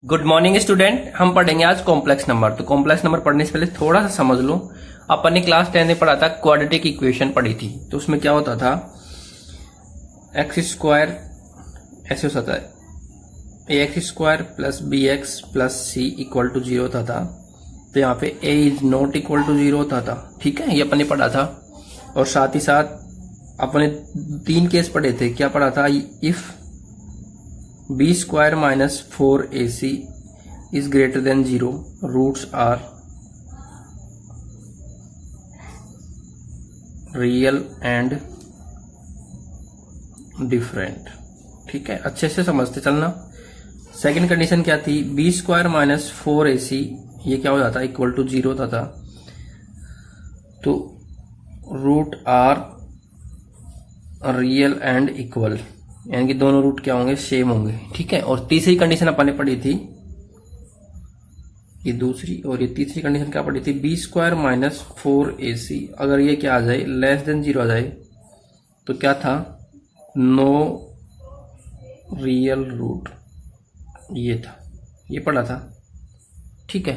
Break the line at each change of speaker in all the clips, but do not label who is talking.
Good morning student. हम पढ़ेंगे आज कॉम्प्लेक्स नंबर। तो कॉम्प्लेक्स नंबर पढ़ने से पहले थोड़ा सा समझ लो। अपन ने क्लास 10 में पढ़ा था, क्वाड्रेटिक इक्वेशन पढ़ी थी। तो उसमें क्या होता था, एक्स स्क्वायर ऐसे होता है, a x square plus b x plus c equal to 0 होता था। तो यहाँ पे a is not equal to 0 होता था। ठीक है, ये अपन ने पढ़ा था। और साथ ही साथ अपन ने 3 केस पढ़े थे। क्या पढ़ा था, if B square minus 4ac is greater than 0, roots are real and different. ठीक है, अच्छे से समझते चलना। सेकंड कंडीशन क्या थी, बी स्क्वायर माइनस 4ac ये क्या हो जाता है, इक्वल टू 0 होता था। तो root are real and equal, यानी कि दोनों रूट क्या होंगे, सेम होंगे। ठीक है, और तीसरी कंडीशन अपन ने पढ़ी थी, ये दूसरी और ये तीसरी कंडीशन क्या पढ़ी थी, बी स्क्वायर माइनस 4ac अगर ये क्या आ जाए, लेस देन 0 आ जाए, तो क्या था, नो रियल रूट, ये था, ये पढ़ा था। ठीक है,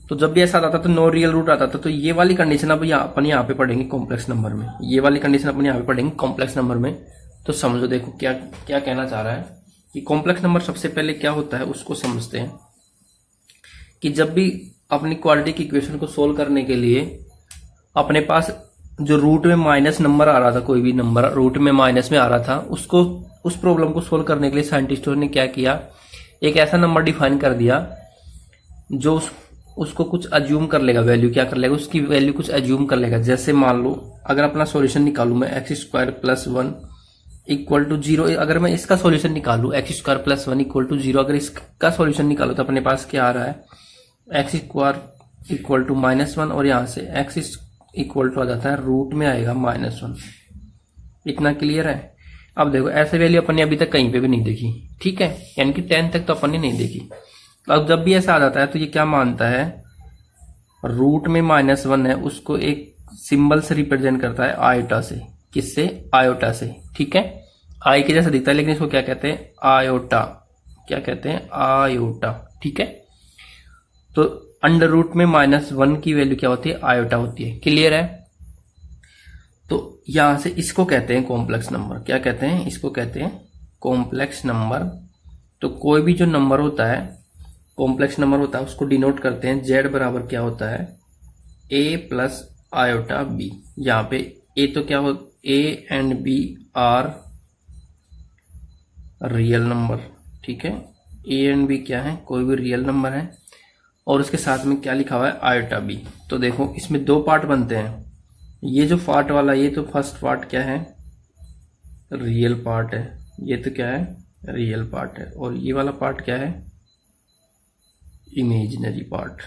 तो जब भी ऐसा आता था तो नो रियल रूट आता था। तो ये वाली कंडीशन अब अपन यहाँ पे पढ़ेंगे कॉम्प्लेक्स नंबर में। ये वाली कंडीशन अपन यहाँ पे पढ़ेंगे कॉम्प्लेक्स नंबर में। तो समझो, देखो क्या क्या कहना चाह रहा है कि कॉम्प्लेक्स नंबर सबसे पहले क्या होता है उसको समझते हैं। कि जब भी अपनी क्वाड्रेटिक इक्वेशन को सोल्व करने के लिए अपने पास जो रूट में माइनस नंबर आ रहा था, कोई भी नंबर रूट में माइनस में आ रहा था, उसको उस प्रॉब्लम को सोल्व करने के लिए साइंटिस्टों ने क्या किया, एक ऐसा नंबर डिफाइन कर दिया जो उसको कुछ अज्यूम कर लेगा, वैल्यू क्या कर लेगा, उसकी वैल्यू कुछ अज्यूम कर लेगा। जैसे मान लो अगर अपना सॉल्यूशन निकालू मैं, X square plus 1 equal to 0, अगर मैं इसका सॉल्यूशन निकालू X square plus 1 equal to 0, अगर इसका सॉल्यूशन निकालू तो अपने पास क्या आ रहा है, एक्स स्क्वायर इक्वल टू -1 और यहाँ से एक्स इक्वल टू आ जाता है, रूट में आएगा -1। इतना क्लियर है। अब देखो, ऐसे वैल्यू अपन ने अभी तक कहीं पे भी नहीं देखी। ठीक है, यानी कि 10 तक तो अपन ने नहीं देखी। अब जब भी ऐसा आ जाता है तो ये क्या मानता है, रूट में -1 है, उसको एक सिंबल से रिप्रेजेंट करता है, आयोटा से। किससे, आयोटा से। ठीक है, आई के जैसा दिखता है लेकिन इसको क्या कहते हैं, आयोटा। क्या कहते हैं, आयोटा। ठीक है, तो अंडर रूट में -1 की वैल्यू क्या होती है, आयोटा होती है। क्लियर है। तो यहां से इसको कहते हैं कॉम्प्लेक्स नंबर। क्या कहते हैं, इसको कहते हैं कॉम्प्लेक्स नंबर। तो कोई भी जो नंबर होता है, कॉम्प्लेक्स नंबर होता है, उसको डिनोट करते हैं जेड बराबर क्या होता है, ए प्लस आयोटा बी। यहाँ पे ए तो क्या हो, A and B are real number. ठीक है, ए एंड बी क्या है, कोई भी रियल नंबर है, और उसके साथ में क्या लिखा हुआ है, आयोटा बी। तो देखो इसमें 2 पार्ट बनते हैं। ये जो पार्ट वाला, ये तो फर्स्ट पार्ट क्या है, रियल पार्ट है। ये तो क्या है, रियल पार्ट है। और ये वाला पार्ट क्या है, इमेजिनरी पार्ट।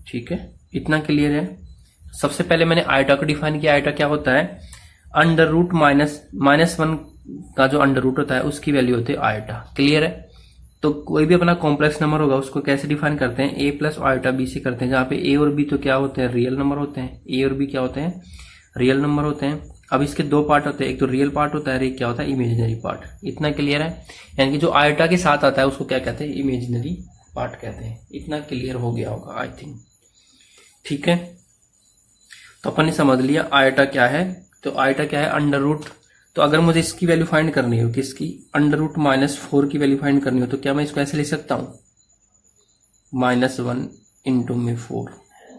ठीक है, इतना क्लियर है। सबसे पहले मैंने आयोटा को डिफाइन किया। आयोटा क्या होता है, अंडर रूट -1 का जो अंडर रूट होता है उसकी वैल्यू होती है आयोटा। क्लियर है। तो कोई भी अपना कॉम्प्लेक्स नंबर होगा उसको कैसे डिफाइन करते हैं, ए प्लस आयोटा बी से करते हैं, जहां पे ए और बी तो क्या होते हैं, रियल नंबर होते हैं। ए और बी क्या होते हैं, रियल नंबर होते हैं। अब इसके 2 पार्ट होते हैं, एक तो रियल पार्ट होता है, एक क्या होता है, इमेजिनरी पार्ट। इतना क्लियर है। यानी कि जो आयोटा के साथ आता है उसको क्या कहते हैं, इमेजिनरी पार्ट कहते हैं। इतना क्लियर हो गया होगा आई थिंक। ठीक है, तो अपन ने समझ लिया आयोटा क्या है। तो आयोटा क्या है, अंडर रूट। तो अगर मुझे इसकी वैल्यू फाइंड करनी हो, किसकी, अंडर रूट -4 की वैल्यू फाइंड करनी हो, तो क्या मैं इसको ऐसे लिख सकता हूं, -1 इंटू में 4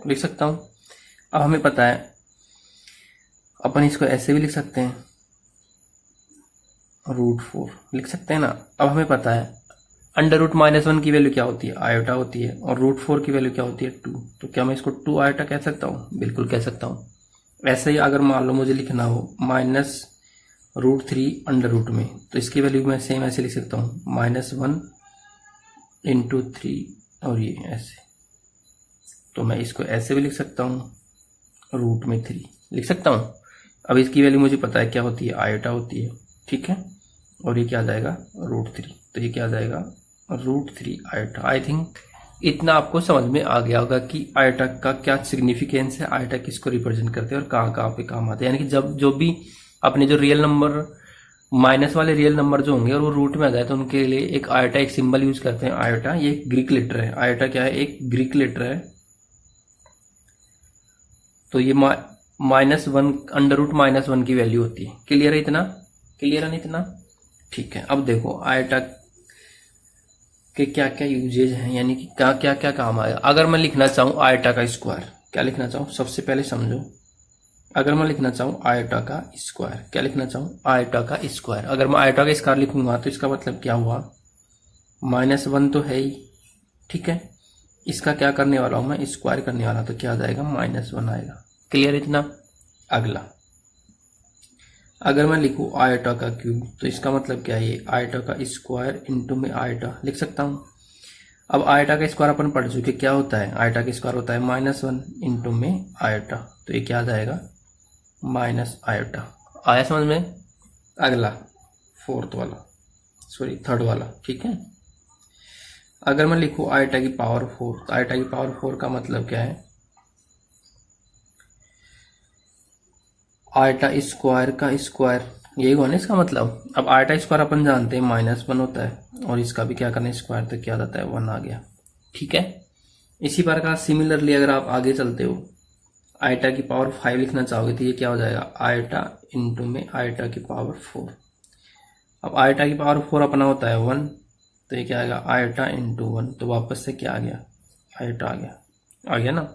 लिख सकता हूं। अब हमें पता है अपन इसको ऐसे भी लिख सकते हैं, √4 लिख सकते हैं ना। अब हमें पता है अंडर रूट -1 की वैल्यू क्या होती है, आयोटा होती है, और √4 की वैल्यू क्या होती है, 2। तो क्या मैं इसको 2 आयोटा कह सकता हूँ, बिल्कुल कह सकता हूँ। ऐसे ही अगर मान लो मुझे लिखना हो -√3 अंडर रूट में, तो इसकी वैल्यू मैं सेम ऐसे लिख सकता हूँ, -1 इंटू 3 और ये ऐसे। तो मैं इसको ऐसे भी लिख सकता हूँ, √3 लिख सकता हूँ। अब इसकी वैल्यू मुझे पता है क्या होती है, आयोटा होती है। ठीक है, और ये क्या आ जाएगा, √3। तो ये क्या आ जाएगा, √3 आयोटा। आई थिंक इतना आपको समझ में आ गया होगा कि आयोटा का क्या सिग्निफिकेंस है, आयोटा किसको रिप्रेजेंट करते हैं और कहाँ कहाँ पे काम आते हैं। यानी कि जब जो भी अपने जो रियल नंबर माइनस वाले रियल नंबर जो होंगे और वो रूट में आ जाए तो उनके लिए एक आयोटा एक सिंबल यूज करते हैं। आयोटा ये एक ग्रीक लेटर है। आयोटा क्या है? एक ग्रीक लेटर है। तो ये -1 अंडर रूट -1 की वैल्यू होती है। क्लियर है इतना? क्लियर है इतना? ठीक है। अब देखो आयोटा के क्या क्या यूजेज हैं, यानी कि क्या क्या क्या काम आएगा। अगर मैं लिखना चाहूँ आयोटा का स्क्वायर, क्या लिखना चाहूँ सबसे पहले समझो। अगर मैं लिखना चाहूँ आयोटा का स्क्वायर, क्या लिखना चाहूँ? आयोटा का स्क्वायर। अगर मैं आयोटा का स्क्वायर लिखूंगा तो इसका मतलब क्या हुआ? -1 तो है ही, ठीक है। इसका क्या करने वाला हूं मैं? स्क्वायर करने वाला, तो क्या आ जाएगा? -1 आएगा। क्लियर इतना? अगला, अगर मैं लिखूं आयोटा का क्यूब तो इसका मतलब क्या है? ये आयोटा का स्क्वायर इंटू में आयोटा लिख सकता हूं। अब आयोटा का स्क्वायर अपन पढ़ चुके, क्या होता है? आयोटा का स्क्वायर होता है -1 इंटू में आयोटा, तो ये क्या आ जाएगा? Minus iota. आया समझ में? अगला थर्ड वाला, ठीक है। अगर मैं लिखूं आयोटा की पावर 4, तो आयोटा की पावर 4 का मतलब क्या है? आयोटा स्क्वायर का स्क्वायर, यही हुआ ना इसका मतलब। अब आयोटा स्क्वायर अपन जानते हैं -1 होता है, और इसका भी क्या करना है? स्क्वायर, तो क्या आता है? 1 आ गया, ठीक है। इसी प्रकार सिमिलरली अगर आप आगे चलते हो, आयोटा की पावर 5 लिखना चाहोगे तो ये क्या हो जाएगा? आयोटा इंटू में आयोटा की पावर 4। अब आयोटा की पावर 4 अपना होता है 1, तो ये क्या आएगा? आयोटा इंटू 1, तो वापस से क्या आ गया? आयोटा आ गया ना।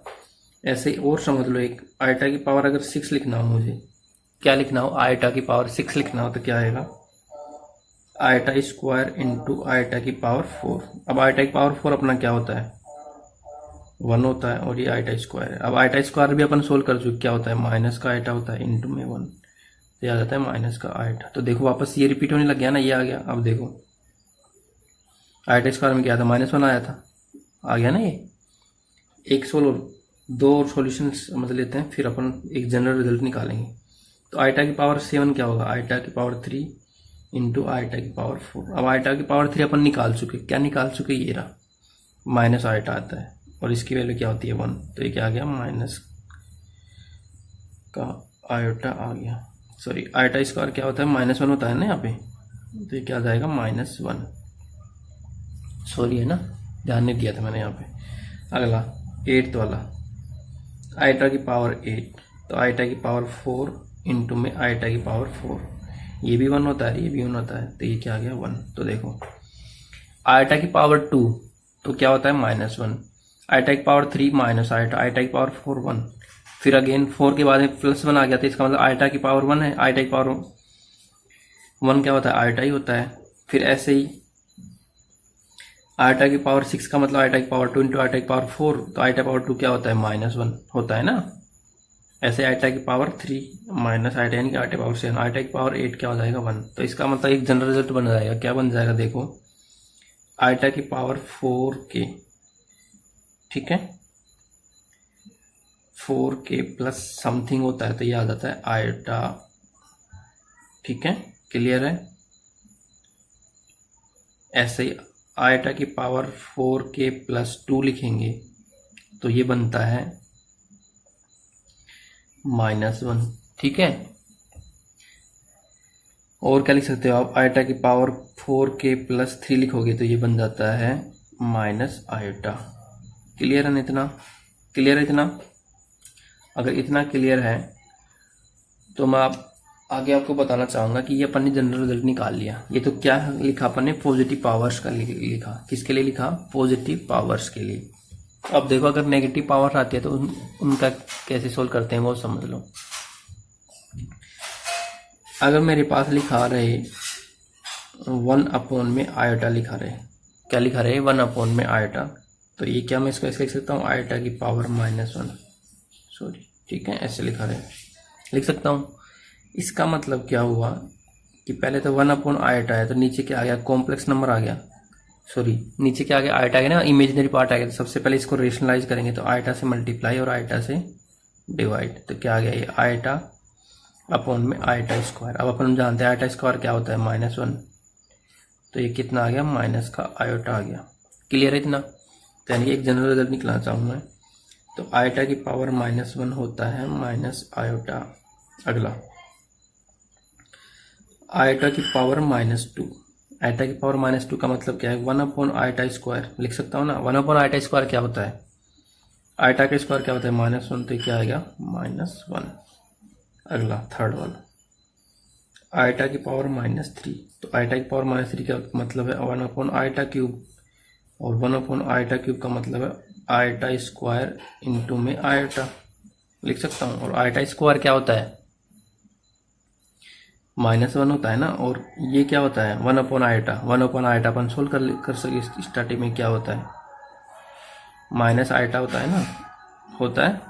ऐसे ही और समझ लो, एक आयोटा की पावर अगर 6 लिखना हो मुझे, क्या लिखना हो? आयोटा की पावर 6 लिखना हो तो क्या आएगा? आयोटा स्क्वायर इंटू आयोटा की पावर 4। अब आयोटा की पावर 4 अपना क्या होता है? 1 होता है, और ये आयोटा स्क्वायर है। अब आयोटा स्क्वायर भी अपन सोल्व कर चुके, क्या होता है? माइनस का आयोटा होता है इंटू में 1, तो आ जाता है माइनस का आयोटा। तो देखो वापस ये रिपीट होने लग गया ना, ये आ गया। अब देखो आयोटा स्क्वायर में क्या था? -1 आया था, आ गया ना ये। एक सोल्व, दो और सॉल्यूशन समझ लेते हैं, फिर अपन एक जनरल रिजल्ट निकालेंगे। तो आयोटा की पावर 7 क्या होगा? आयोटा की पावर 3 इंटू आयोटा की पावर 4। अब आयोटा की पावर 3 अपन निकाल चुके, क्या निकाल चुके? ये रहा, माइनस आयोटा आता है, और इसकी वैल्यू क्या होती है? 1, तो ये क्या आ गया? माइनस का आयोटा आ गया। सॉरी, आयोटा स्क्वायर क्या होता है? -1 होता है ना यहाँ पे, तो ये क्या आ जाएगा? -1। सॉरी है ना, ध्यान नहीं दिया था मैंने यहाँ पे। अगला 8th वाला, आयोटा की पावर 8, तो आयोटा की पावर 4 इंटू में आयोटा की पावर 4, ये भी 1 होता है, ये भी 1 होता है, तो ये क्या आ गया? 1। तो देखो आयोटा की पावर 2 तो क्या होता है? -1। आयोटा की पावर 3 माइनस आयोटा, आयोटा की पावर 4 1, फिर अगेन 4 के बाद में +1 आ गया, तो इसका मतलब आयोटा की पावर 1 है। आयोटा की पावर 1 क्या होता है? आयोटा ही होता है। फिर ऐसे ही आयोटा की पावर 6 का मतलब आयोटा की पावर 2 इंटू आयोटा की पावर 4, तो आयोटा पावर 2 क्या होता है? -1 होता है ना। ऐसे आयोटा की पावर 3 माइनस आयोटा, यानी कि आयोटा पावर 7, आयोटा की पावर 8 क्या हो जाएगा? 1। तो इसका मतलब एक जनरल रिजल्ट बन जाएगा। क्या बन जाएगा? देखो आयोटा की पावर 4k, ठीक है, 4k प्लस समथिंग होता है, तो ये आ जाता है आयोटा, ठीक है। क्लियर है? ऐसे ही आयोटा की पावर 4k प्लस 2 लिखेंगे तो ये बनता है -1, ठीक है। और क्या लिख सकते हो आप? आयोटा की पावर 4k प्लस 3 लिखोगे तो ये बन जाता है माइनस आयोटा। क्लियर है इतना? क्लियर है इतना? अगर इतना क्लियर है तो मैं आगे आपको बताना चाहूंगा कि ये अपन ने जनरल रिजल्ट निकाल लिया। ये तो क्या लिखा अपन ने? पॉजिटिव पावर्स का लिखा। किसके लिए लिखा? पॉजिटिव पावर्स के लिए। अब देखो अगर नेगेटिव पावर आती है तो उनका कैसे सोल्व करते हैं वो समझ लो। अगर मेरे पास लिखा रहे 1 में आयोटा लिखा रहे, क्या लिखा रहे? 1 में आयोटा, तो ये क्या मैं इसको ऐसे लिख सकता हूँ? आयोटा की पावर -1, सॉरी, ठीक है, ऐसे लिखा रहे, लिख सकता हूँ। इसका मतलब क्या हुआ कि पहले तो 1 आयोटा है, तो नीचे क्या आ गया? कॉम्प्लेक्स नंबर आ गया। सॉरी, नीचे क्या आ गया? आयोटा आ गया ना, इमेजिनरी पार्ट आ गया। तो सबसे पहले इसको रेशनलाइज करेंगे, तो आयोटा से मल्टीप्लाई और आयोटा से डिवाइड, तो क्या आ गया? ये आयोटा अपॉन में आयोटा स्क्वायर। अब अपन जानते हैं आयोटा स्क्वायर क्या होता है? -1, तो ये कितना आ गया? माइनस का आयोटा आ गया। क्लियर है इतना? तो यानी एक जनरल रिजल्ट निकलना चाहूँ मैं, तो आयोटा की पावर -1 होता है माइनस आयोटा। अगला आयटा की पावर -2। आयटा की पावर -2 का मतलब क्या है, 1/आयटा² लिख सकता हूँ ना। 1/आयटा² क्या होता है, आयटा का स्क्वायर क्या होता है, -1, तो क्या आएगा -1। अगला थर्ड वाला, आयटा की पावर -3, तो आयटा की पावर -3 का मतलब है 1/आयटा³, और 1/आयटा³ का मतलब है आयटा² इंटू में आयटा लिख सकता हूँ। और आयटा² क्या होता है, -1 होता है ना, और ये क्या होता है 1/आयटा। 1/आयटा अपन सोल्व कर सके स्टार्टिंग में, क्या होता है माइनस आयटा होता है ना, होता है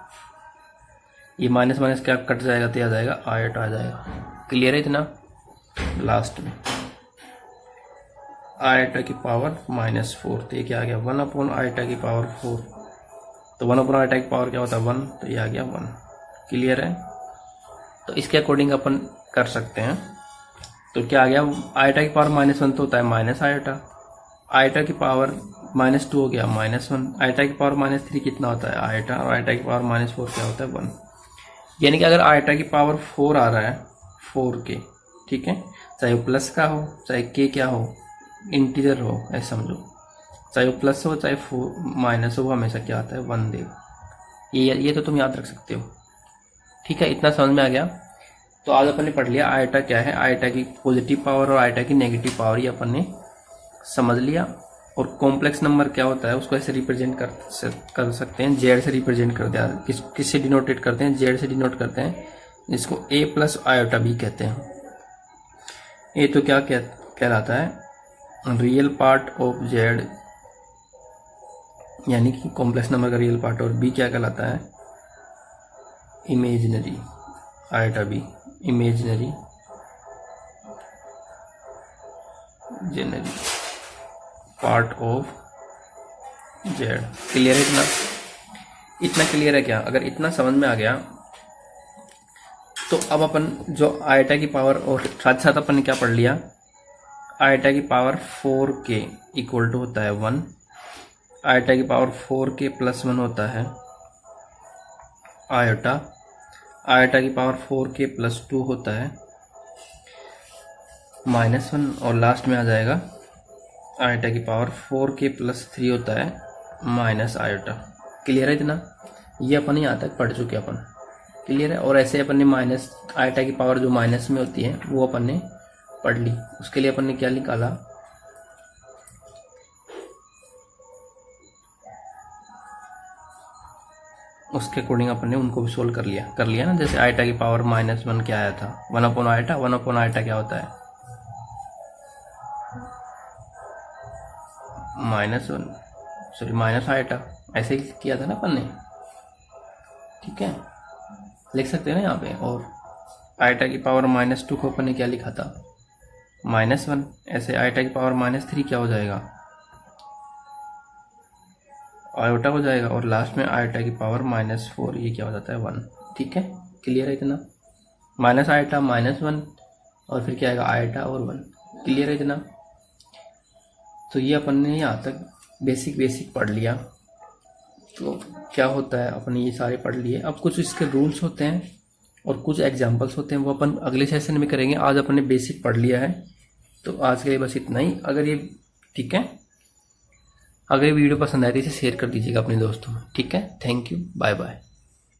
ये माइनस माइनस क्या कट जाएगा तो आ जाएगा आयटा आ जाएगा। क्लियर है इतना। लास्ट में आयटा की पावर -4, तो ये क्या आ गया 1/आयटा की पावर 4, तो 1/आयटा की पावर क्या होता है 1, तो ये आ गया 1। क्लियर है। तो इसके अकॉर्डिंग अपन कर सकते हैं। तो क्या आ गया, आयटा की पावर -1 तो होता है माइनस आयटा, आयटा की पावर -2 हो गया -1, आयटा की पावर -3 कितना होता है आयटा, और आयटा की पावर -4 क्या होता है 1। यानी कि अगर आयटा की पावर 4 आ रहा है 4k, ठीक है, चाहे वो प्लस का हो चाहे k क्या हो, इंटीजर हो ऐसा समझो, चाहे वो प्लस हो चाहे माइनस हो, वो हमेशा क्या आता है 1 देगा। ये तो तुम याद रख सकते हो। ठीक है, इतना समझ में आ गया। तो आज अपन ने पढ़ लिया आयटा क्या है, आयटा की पॉजिटिव पावर और आयटा की नेगेटिव पावर, ये अपन ने समझ लिया। और कॉम्प्लेक्स नंबर क्या होता है उसको ऐसे रिप्रेजेंट कर सकते हैं, जेड से रिप्रेजेंट करते हैं। किससे डिनोटेट करते हैं, जेड से डिनोट करते हैं, इसको a+i कहते हैं। ए तो क्या कहलाता है, रियल पार्ट ऑफ जेड, यानी कि कॉम्प्लेक्स नंबर का रियल पार्ट, और बी क्या कहलाता है, imaginary, i/b imaginary generally part of Z. Clear है इतना क्लियर है क्या। अगर इतना समझ में आ गया तो अब अपन जो आयटा की पावर, और साथ साथ अपन ने क्या पढ़ लिया, आयटा की पावर 4k इक्वल टू होता है 1, आयटा की पावर 4k + 1 होता है आयटा, आयटा की पावर 4k + 2 होता है -1, और लास्ट में आ जाएगा आयटा की पावर 4k + 3 होता है माइनस आयटा। क्लियर है इतना। ये अपन यहाँ तक पढ़ चुके अपन। क्लियर है। और ऐसे अपन ने माइनस आयटा की पावर जो माइनस में होती है वो अपन ने पढ़ ली। उसके लिए अपन ने क्या निकाला, उसके अकॉर्डिंग अपन ने उनको भी सोल्व कर लिया ना। जैसे आयटा की पावर -1 क्या आया था 1/आयटा, 1/आयटा क्या होता है माइनस आयटा, ऐसे ही किया था ना अपन ने। ठीक है, लिख सकते हैं ना यहाँ पे। और आयटा की पावर -2 को अपन ने क्या लिखा था -1, ऐसे आयटा की पावर -3 क्या हो जाएगा आयोटा हो जाएगा, और लास्ट में आयटा की पावर -4 ये क्या हो जाता है 1। ठीक है, क्लियर है इतना। माइनस आयटा -1 और फिर क्या आएगा आयटा और 1। क्लियर है इतना। तो ये अपन ने यहाँ तक बेसिक पढ़ लिया। तो क्या होता है अपन ये सारे पढ़ लिए। अब कुछ इसके रूल्स होते हैं और कुछ एग्जांपल्स होते हैं, वो अपन अगले सेशन में करेंगे। आज अपन ने बेसिक पढ़ लिया है, तो आज के लिए बस इतना ही। अगर ये ठीक है, अगर ये वीडियो पसंद आए तो इसे शेयर कर दीजिएगा अपने दोस्तों में। ठीक है, थैंक यू, बाय बाय।